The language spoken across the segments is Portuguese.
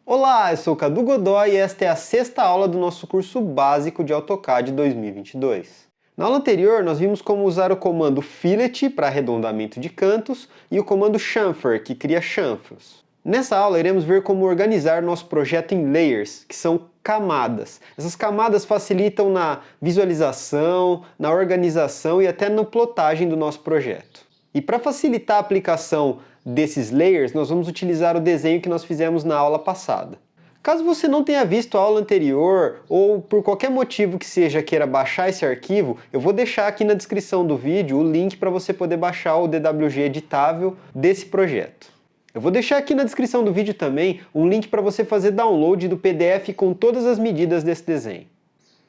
Olá, eu sou o Cadu Godoy e esta é a sexta aula do nosso curso básico de AutoCAD 2022. Na aula anterior, nós vimos como usar o comando fillet para arredondamento de cantos e o comando chamfer, que cria chanfros. Nessa aula, iremos ver como organizar nosso projeto em layers, que são camadas. Essas camadas facilitam na visualização, na organização e até na plotagem do nosso projeto. E para facilitar a aplicação desses layers, nós vamos utilizar o desenho que nós fizemos na aula passada. Caso você não tenha visto a aula anterior, ou por qualquer motivo que seja queira baixar esse arquivo, eu vou deixar aqui na descrição do vídeo o link para você poder baixar o DWG editável desse projeto. Eu vou deixar aqui na descrição do vídeo também um link para você fazer download do PDF com todas as medidas desse desenho.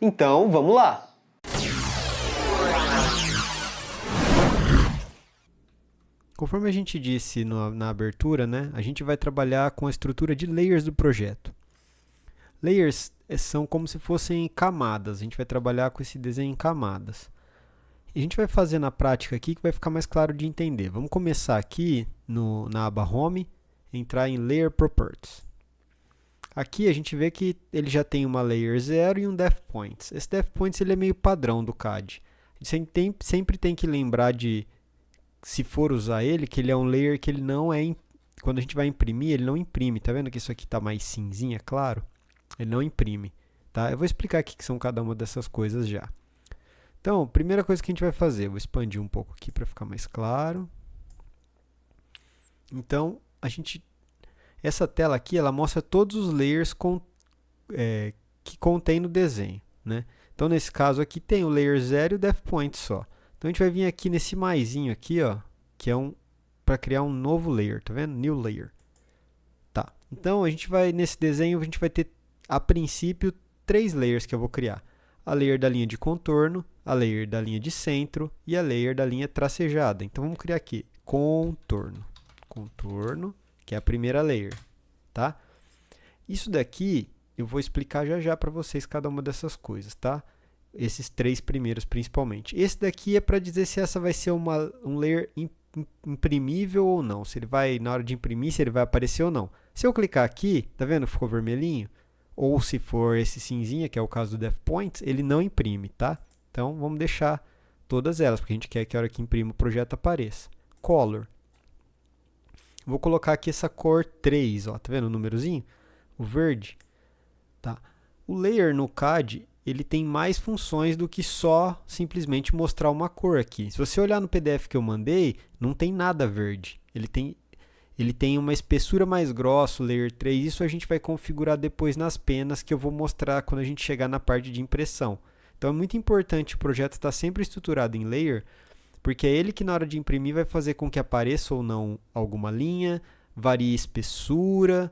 Então, vamos lá! Conforme a gente disse na abertura, né, a gente vai trabalhar com a estrutura de layers do projeto. Layers são como se fossem camadas, a gente vai trabalhar com esse desenho em camadas. E a gente vai fazer na prática aqui que vai ficar mais claro de entender. Vamos começar aqui na aba Home, entrar em Layer Properties. Aqui a gente vê que ele já tem uma Layer 0 e um Depth Points. Esse Depth Points ele é meio padrão do CAD. A gente sempre tem que lembrar de, se for usar ele, que ele é um layer que ele não é, quando a gente vai imprimir, ele não imprime. Tá vendo que isso aqui está mais cinzinha, claro? Ele não imprime, tá? Eu vou explicar aqui que são cada uma dessas coisas já. Então, primeira coisa que a gente vai fazer, eu vou expandir um pouco aqui para ficar mais claro. Então, essa tela aqui, ela mostra todos os layers que contém no desenho, né? Então, nesse caso aqui, tem o layer 0 e o depth point só. Então, a gente vai vir aqui nesse maisinho aqui, ó, que é para criar um novo layer, tá vendo? New layer. Tá. Então, nesse desenho, a gente vai ter, a princípio, 3 layers que eu vou criar. A layer da linha de contorno, a layer da linha de centro e a layer da linha tracejada. Então, vamos criar aqui contorno. Contorno, que é a primeira layer, tá? Isso daqui, eu vou explicar já para vocês cada uma dessas coisas, tá? Esses 3 primeiros principalmente. Esse daqui é para dizer se essa vai ser um layer imprimível ou não. Se ele vai, na hora de imprimir, se ele vai aparecer ou não. Se eu clicar aqui, tá vendo? Ficou vermelhinho. Ou se for esse cinzinha, que é o caso do Depth Point, ele não imprime, tá? Então, vamos deixar todas elas, porque a gente quer que a hora que imprima o projeto apareça. Color. Vou colocar aqui essa cor 3, ó. Tá vendo o númerozinho? O verde. Tá. O layer no CAD, ele tem mais funções do que só simplesmente mostrar uma cor aqui. Se você olhar no PDF que eu mandei, não tem nada verde. Ele tem uma espessura mais grossa, o layer 3. Isso a gente vai configurar depois nas penas que eu vou mostrar quando a gente chegar na parte de impressão. Então é muito importante o projeto estar sempre estruturado em layer, porque é ele que na hora de imprimir vai fazer com que apareça ou não alguma linha, varie a espessura,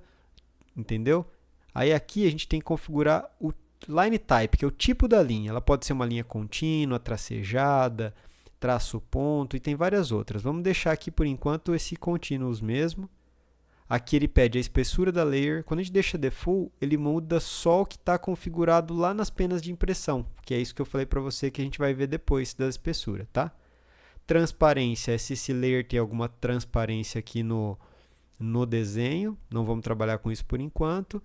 entendeu? Aí aqui a gente tem que configurar o line type, que é o tipo da linha. Ela pode ser uma linha contínua, tracejada, traço ponto e tem várias outras. Vamos deixar aqui por enquanto esse continuous mesmo. Aqui ele pede a espessura da layer. Quando a gente deixa default, ele muda só o que está configurado lá nas penas de impressão, que é isso que eu falei para você que a gente vai ver depois da espessura, tá? Transparência, se esse layer tem alguma transparência aqui no desenho. Não vamos trabalhar com isso por enquanto.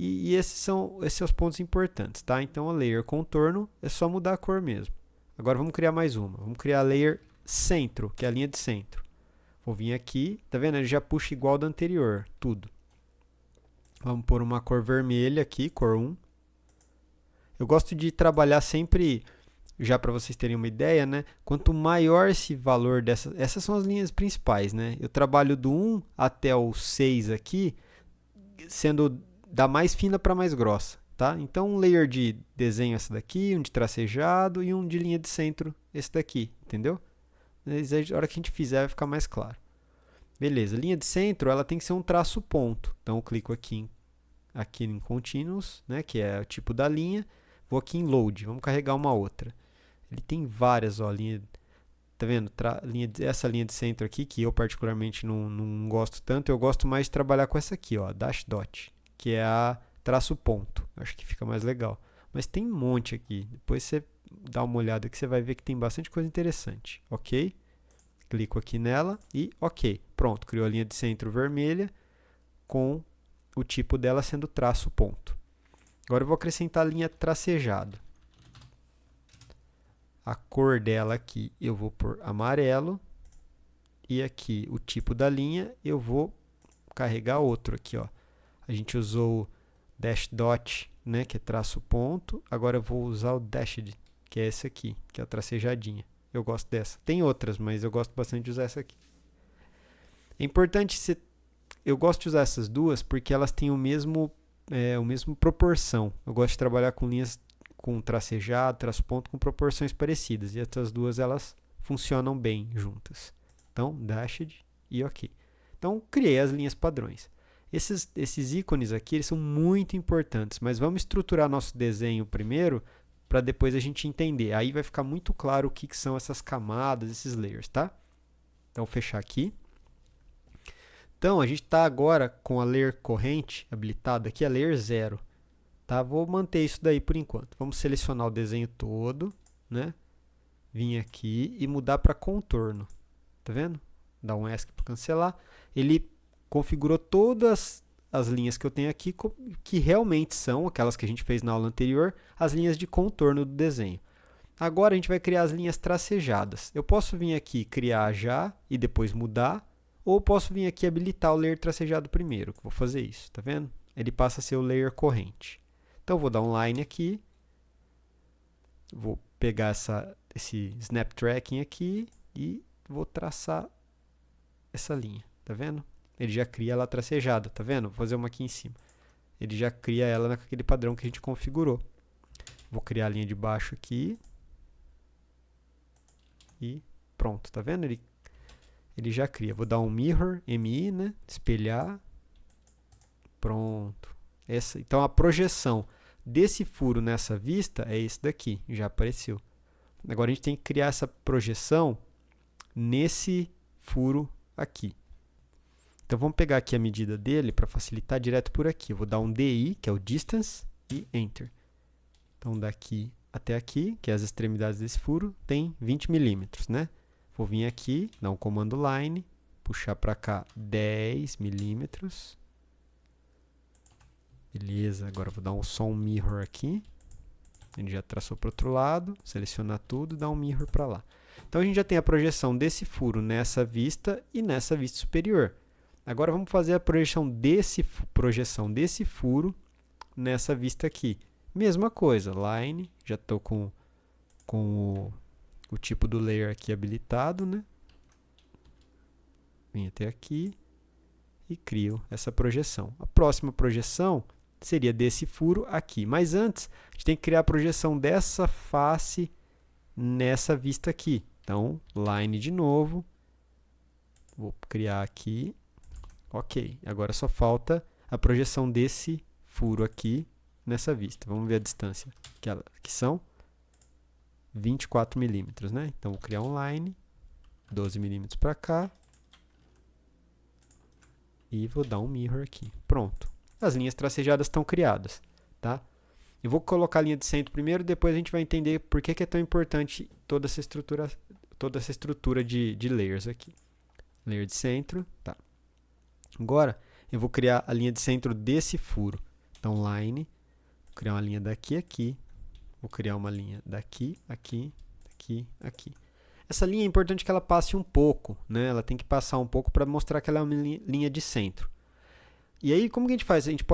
E esses são os pontos importantes, tá? Então, a layer contorno é só mudar a cor mesmo. Agora, vamos criar mais uma. Vamos criar a layer centro, que é a linha de centro. Vou vir aqui, tá vendo? Ele já puxa igual da anterior, tudo. Vamos pôr uma cor vermelha aqui, cor 1. Eu gosto de trabalhar sempre, já para vocês terem uma ideia, né? Quanto maior esse valor essas são as linhas principais, né? Eu trabalho do 1 até o 6 aqui, sendo da mais fina para mais grossa, tá? Então, um layer de desenho esse daqui, um de tracejado e um de linha de centro esse daqui, entendeu? Mas a hora que a gente fizer vai ficar mais claro. Beleza, linha de centro, ela tem que ser um traço ponto. Então, eu clico aqui em Continuous, né, que é o tipo da linha. Vou aqui em Load, vamos carregar uma outra. Ele tem várias, ó, linha, tá vendo? Essa linha de centro aqui, que eu particularmente não gosto tanto, eu gosto mais de trabalhar com essa aqui, ó, Dash Dot, que é a traço ponto. Acho que fica mais legal. Mas tem um monte aqui. Depois você dá uma olhada que você vai ver que tem bastante coisa interessante. Ok? Clico aqui nela e ok. Pronto, criou a linha de centro vermelha com o tipo dela sendo traço ponto. Agora eu vou acrescentar a linha tracejado. A cor dela aqui eu vou por amarelo. E aqui o tipo da linha eu vou carregar outro aqui, ó. A gente usou o dash dot, né, que é traço ponto. Agora eu vou usar o dashed, que é esse aqui, que é a tracejadinha. Eu gosto dessa. Tem outras, mas eu gosto bastante de usar essa aqui. É importante eu gosto de usar essas duas porque elas têm o mesmo proporção. Eu gosto de trabalhar com linhas com tracejado, traço ponto com proporções parecidas. E essas duas elas funcionam bem juntas. Então, dashed e ok. Então, criei as linhas padrões. Esses ícones aqui eles são muito importantes, mas vamos estruturar nosso desenho primeiro para depois a gente entender. Aí vai ficar muito claro o que são essas camadas, esses layers, tá? Então, vou fechar aqui. Então, a gente está agora com a layer corrente habilitada aqui, a layer 0. Tá? Vou manter isso daí por enquanto. Vamos selecionar o desenho todo, né? Vir aqui e mudar para contorno. Tá vendo? Dá um ESC para cancelar. Ele configurou todas as linhas que eu tenho aqui, que realmente são aquelas que a gente fez na aula anterior, as linhas de contorno do desenho. Agora a gente vai criar as linhas tracejadas. Eu posso vir aqui criar já e depois mudar, ou posso vir aqui habilitar o layer tracejado primeiro, que eu vou fazer isso, tá vendo? Ele passa a ser o layer corrente. Então eu vou dar um line aqui, vou pegar esse snap tracking aqui e vou traçar essa linha, tá vendo? Ele já cria ela tracejada, tá vendo? Vou fazer uma aqui em cima. Ele já cria ela naquele padrão que a gente configurou. Vou criar a linha de baixo aqui. E pronto, tá vendo? Ele já cria. Vou dar um mirror, MI, né? Espelhar. Pronto. Então a projeção desse furo nessa vista é esse daqui, já apareceu. Agora a gente tem que criar essa projeção nesse furo aqui. Então vamos pegar aqui a medida dele para facilitar direto por aqui. Eu vou dar um DI, que é o distance, e Enter. Então daqui até aqui, que é as extremidades desse furo, tem 20 milímetros, né? Vou vir aqui, dar um comando line, puxar para cá 10 milímetros. Beleza, agora eu vou dar um som mirror aqui. Ele já traçou para o outro lado, selecionar tudo e dar um mirror para lá. Então a gente já tem a projeção desse furo nessa vista e nessa vista superior. Agora vamos fazer a projeção desse furo nessa vista aqui. Mesma coisa, line, já estou com o tipo do layer aqui habilitado, né? Vem até aqui e crio essa projeção. A próxima projeção seria desse furo aqui. Mas antes, a gente tem que criar a projeção dessa face nessa vista aqui. Então, line de novo. Vou criar aqui. Ok. Agora só falta a projeção desse furo aqui nessa vista. Vamos ver a distância que são 24 milímetros, né? Então, vou criar um line, 12 milímetros para cá. E vou dar um mirror aqui. Pronto. As linhas tracejadas estão criadas, tá? Eu vou colocar a linha de centro primeiro, depois a gente vai entender por que é tão importante toda essa estrutura de layers aqui. Layer de centro, tá. Agora, eu vou criar a linha de centro desse furo. Então, line, vou criar uma linha daqui a aqui, vou criar uma linha daqui, aqui, aqui, aqui. Essa linha é importante que ela passe um pouco, né? Ela tem que passar um pouco para mostrar que ela é uma linha de centro. E aí, como que a gente faz? A gente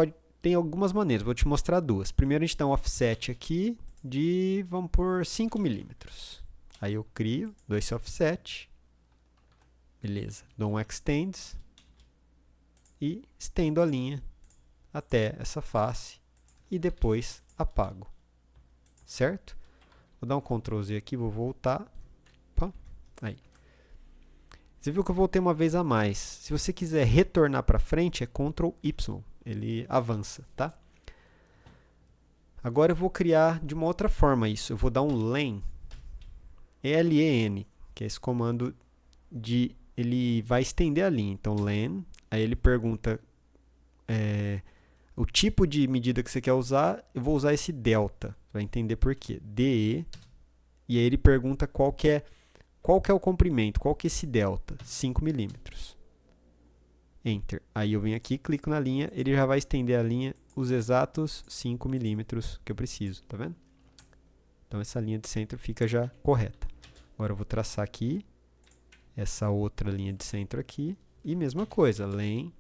tem algumas maneiras, vou te mostrar duas. Primeiro, a gente dá um offset aqui de, vamos por 5 milímetros. Aí eu crio esse offset. Beleza. Dou um extends. E estendo a linha até essa face. E depois apago. Certo? Vou dar um Ctrl Z aqui, vou voltar. Opa, aí. Você viu que eu voltei uma vez a mais. Se você quiser retornar para frente, é Ctrl Y. Ele avança, tá? Agora eu vou criar de uma outra forma isso. Eu vou dar um len, L-E-N, que é esse comando de... Ele vai estender a linha. Então, len, aí ele pergunta o tipo de medida que você quer usar. Eu vou usar esse delta. Vai entender por quê. DE, e aí ele pergunta qual que é o comprimento, qual que é esse delta? 5 milímetros. Enter. Aí eu venho aqui, clico na linha, ele já vai estender a linha os exatos 5 milímetros que eu preciso, tá vendo? Então essa linha de centro fica já correta. Agora eu vou traçar aqui essa outra linha de centro aqui e mesma coisa, len,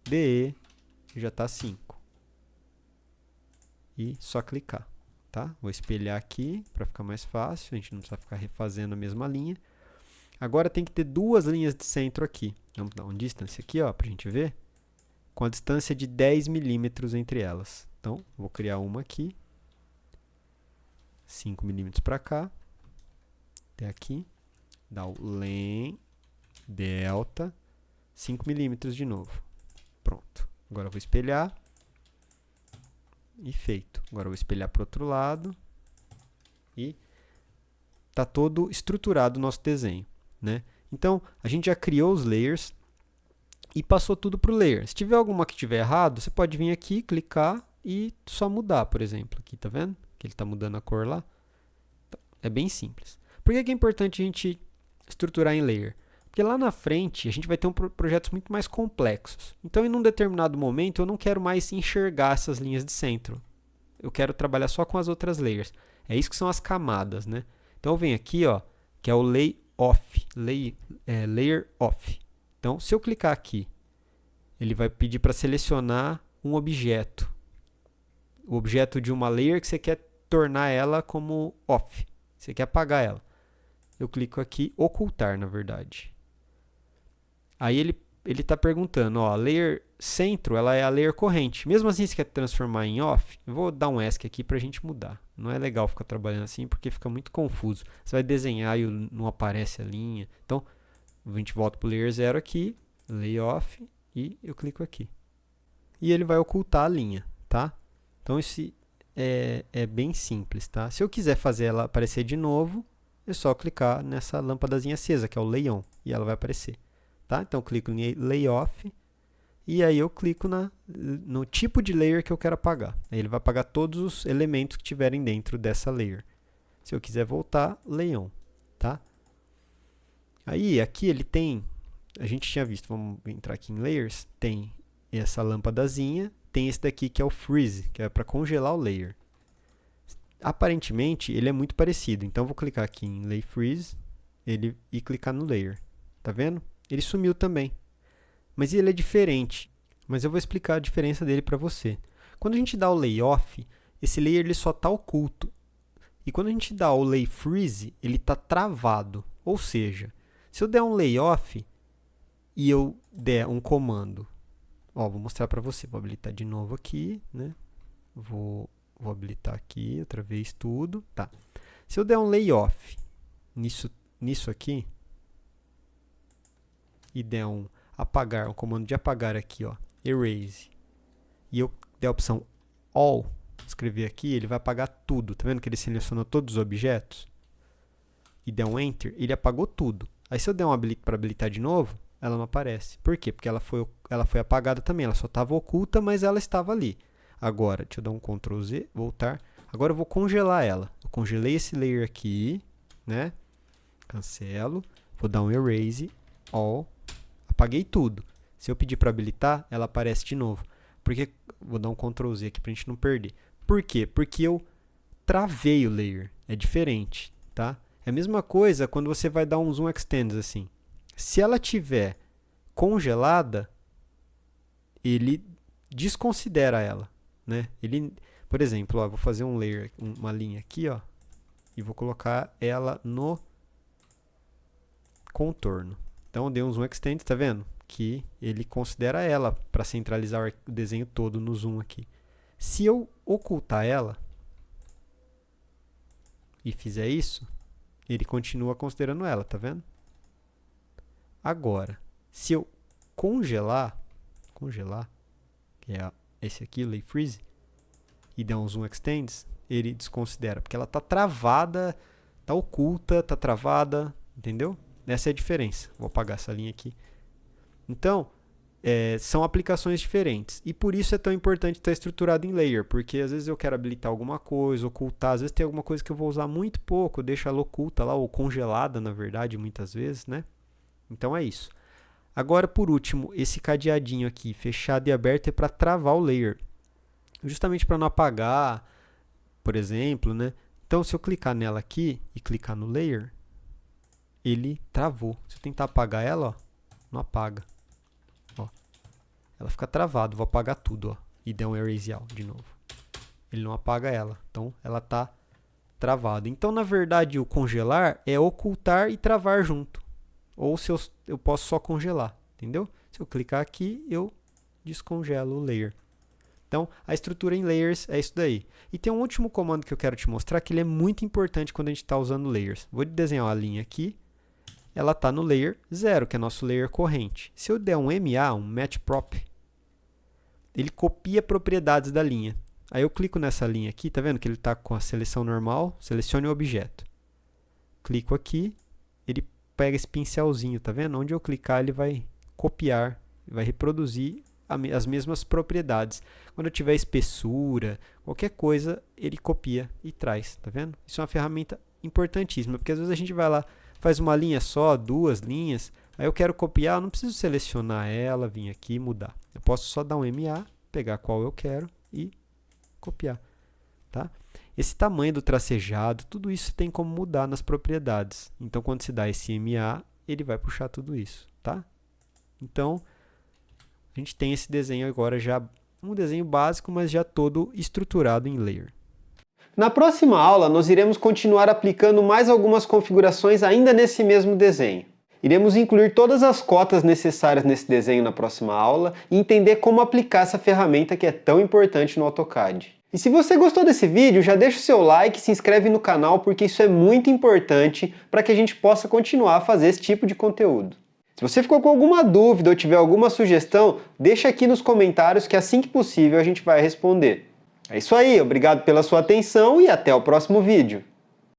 DE, já está 5. E só clicar, tá? Vou espelhar aqui para ficar mais fácil, a gente não precisa ficar refazendo a mesma linha. Agora tem que ter duas linhas de centro aqui. Vamos dar uma distância aqui, ó, para a gente ver, com a distância de 10 milímetros entre elas. Então, vou criar uma aqui, 5 milímetros para cá, até aqui, dá o len, delta, 5 milímetros de novo. Pronto. Agora eu vou espelhar. E feito. Agora eu vou espelhar para o outro lado. E está todo estruturado o nosso desenho, né? Então, a gente já criou os layers e passou tudo para o layer. Se tiver alguma que tiver errado, você pode vir aqui, clicar e só mudar, por exemplo. Aqui, tá vendo? Que ele está mudando a cor lá. É bem simples. Por que é importante a gente estruturar em layer? Porque lá na frente a gente vai ter projetos muito mais complexos. Então, em um determinado momento, eu não quero mais enxergar essas linhas de centro. Eu quero trabalhar só com as outras layers. É isso que são as camadas, né? Então, eu venho aqui, ó, que é o layer off. Então, se eu clicar aqui, ele vai pedir para selecionar um objeto. O objeto de uma layer que você quer tornar ela como off. Você quer apagar ela. Eu clico aqui, ocultar, na verdade. Aí ele está perguntando, ó, a layer centro, ela é a layer corrente. Mesmo assim, você quer transformar em off? Eu vou dar um ESC aqui para a gente mudar. Não é legal ficar trabalhando assim, porque fica muito confuso. Você vai desenhar e não aparece a linha. Então, a gente volta para o layer 0 aqui, lay off, e eu clico aqui. E ele vai ocultar a linha, tá? Então, esse é bem simples, tá? Se eu quiser fazer ela aparecer de novo, é só clicar nessa lâmpadazinha acesa, que é o lay on, e ela vai aparecer. Tá? Então, eu clico em Lay Off e aí eu clico no tipo de layer que eu quero apagar. Aí ele vai apagar todos os elementos que tiverem dentro dessa layer. Se eu quiser voltar, Lay On. Tá? Aí, aqui ele tem, a gente tinha visto, vamos entrar aqui em Layers, tem essa lâmpadazinha, tem esse daqui que é o Freeze, que é para congelar o layer. Aparentemente, ele é muito parecido. Então, eu vou clicar aqui em Lay Freeze e clicar no Layer. Tá vendo? Ele sumiu também. Mas ele é diferente. Mas eu vou explicar a diferença dele para você. Quando a gente dá o Lay Off, esse layer ele só está oculto. E quando a gente dá o Lay Freeze, ele está travado. Ou seja, se eu der um Lay Off e eu der um comando, ó, vou mostrar para você. Vou habilitar de novo aqui, né? Vou habilitar aqui outra vez tudo. Tá. Se eu der um Lay Off nisso aqui, e der um comando de apagar aqui, ó, erase, e eu der a opção all, escrever aqui, ele vai apagar tudo. Tá vendo que ele selecionou todos os objetos? E der um enter, ele apagou tudo. Aí se eu der um para habilitar de novo, ela não aparece. Por quê? Porque ela foi apagada também, ela só estava oculta, mas ela estava ali. Agora, deixa eu dar um Ctrl Z, voltar. Agora eu vou congelar ela. Eu congelei esse layer aqui, né? Cancelo, vou dar um erase, all, apaguei tudo. Se eu pedir para habilitar, ela aparece de novo. Porque vou dar um Ctrl Z aqui para a gente não perder. Por quê? Porque eu travei o layer. É diferente, tá? É a mesma coisa quando você vai dar um zoom extends assim. Se ela tiver congelada, ele desconsidera ela, né? Ele, por exemplo, ó, vou fazer um layer, uma linha aqui, ó, e vou colocar ela no contorno. Então, eu dei um zoom extend, tá vendo? Que ele considera ela para centralizar o desenho todo no zoom aqui. Se eu ocultar ela e fizer isso, ele continua considerando ela, tá vendo? Agora, se eu congelar, que é esse aqui, Lay Freeze, e der um zoom extends, ele desconsidera, porque ela está travada, está oculta, está travada, entendeu? Essa é a diferença. Vou apagar essa linha aqui. Então, são aplicações diferentes. E por isso é tão importante estar estruturado em layer, porque às vezes eu quero habilitar alguma coisa, ocultar, às vezes tem alguma coisa que eu vou usar muito pouco, eu deixo ela oculta lá, ou congelada, na verdade, muitas vezes, né? Então é isso. Agora, por último, esse cadeadinho aqui, fechado e aberto, é para travar o layer. Justamente para não apagar, por exemplo, né? Então, se eu clicar nela aqui e clicar no layer, ele travou. Se eu tentar apagar ela, ó, não apaga. Ó, ela fica travada. Vou apagar tudo, ó, e der um erase all de novo. Ele não apaga ela. Então, ela está travada. Então, na verdade, o congelar é ocultar e travar junto. Ou se eu posso só congelar, entendeu? Se eu clicar aqui, eu descongelo o layer. Então, a estrutura em layers é isso daí. E tem um último comando que eu quero te mostrar, que ele é muito importante quando a gente está usando layers. Vou desenhar uma linha aqui. Ela está no layer 0, que é nosso layer corrente. Se eu der um MA, um Match Prop, ele copia propriedades da linha. Aí eu clico nessa linha aqui, tá vendo que ele está com a seleção normal? Selecione o objeto. Clico aqui, ele pega esse pincelzinho, tá vendo? Onde eu clicar, ele vai copiar, vai reproduzir as mesmas propriedades. Quando eu tiver espessura, qualquer coisa, ele copia e traz, tá vendo? Isso é uma ferramenta importantíssima, porque às vezes a gente vai lá, faz uma linha só, 2 linhas, aí eu quero copiar, eu não preciso selecionar ela, vir aqui e mudar. Eu posso só dar um MA, pegar qual eu quero e copiar, tá? Esse tamanho do tracejado, tudo isso tem como mudar nas propriedades. Então, quando se dá esse MA, ele vai puxar tudo isso, tá? Então, a gente tem esse desenho agora já, um desenho básico, mas já todo estruturado em layer. Na próxima aula, nós iremos continuar aplicando mais algumas configurações ainda nesse mesmo desenho. Iremos incluir todas as cotas necessárias nesse desenho na próxima aula e entender como aplicar essa ferramenta que é tão importante no AutoCAD. E se você gostou desse vídeo, já deixa o seu like e se inscreve no canal, porque isso é muito importante para que a gente possa continuar a fazer esse tipo de conteúdo. Se você ficou com alguma dúvida ou tiver alguma sugestão, deixa aqui nos comentários que assim que possível a gente vai responder. É isso aí, obrigado pela sua atenção e até o próximo vídeo.